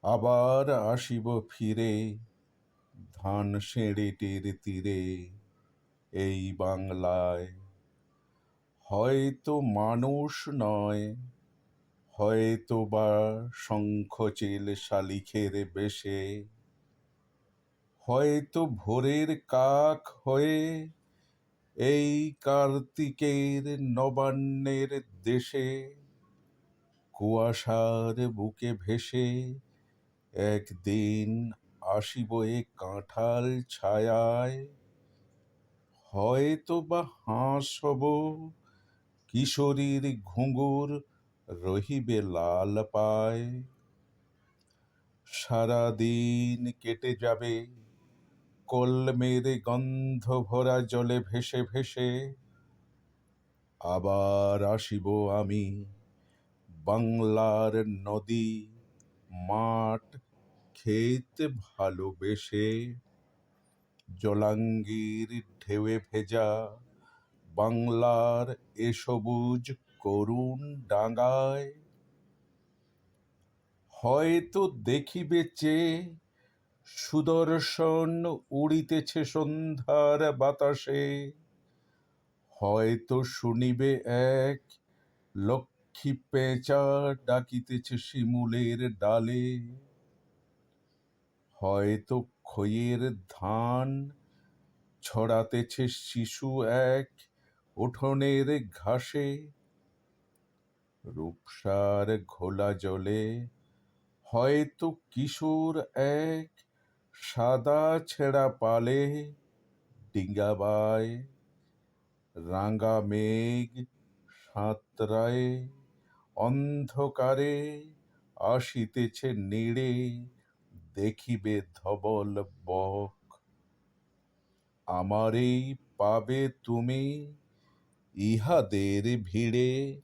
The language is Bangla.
আবার আসিব ফিরে ধান সেঁড়েটির তীরে এই বাংলায়। হয়তো মানুষ নয়, হয়তো বা শঙ্খচিল শালিখের বেশে, হয়তো ভোরের কাক হয়ে এই কার্তিকের নবান্নের দেশে কুয়াশার বুকে ভেসে একদিন আসিব এ কাঁঠাল ছায়ায়। হয়তো বা হাঁস হব, কিশোরীর ঘুঙুর রহিবে লাল পায়। সারাদিন কেটে যাবে কলমের গন্ধ ভরা জলে ভেসে ভেসে। আবার আসিব আমি বাংলার নদী মাঠ ক্ষেত ভালোবেসে। জলাঙ্গির ঢেউয়ে ভেজা বাংলার এ সবুজ করুণ ডাঙায়। হয়তো দেখিবে চেয়ে সুদর্শন উড়িতেছে সন্ধ্যার বাতাসে। হয়তো শুনিবে এক লক্ষ্মী পেঁচা ডাকিতেছে শিমুলের ডালে। হয়তো খইয়ের ধান ছড়াতেছে শিশু এক উঠোনের ঘাসে। রূপসার ঘোলা জলে হয়তো কিশোর এক সাদা ছেঁড়া পালে ডিঙ্গাবায়। রাঙা মেঘ সাঁতরায় অন্ধকারে আসিতেছে নেড়ে দেখিবে ধবল বক। আমারেই পাবে তুমি ইহাদের ভিড়ে।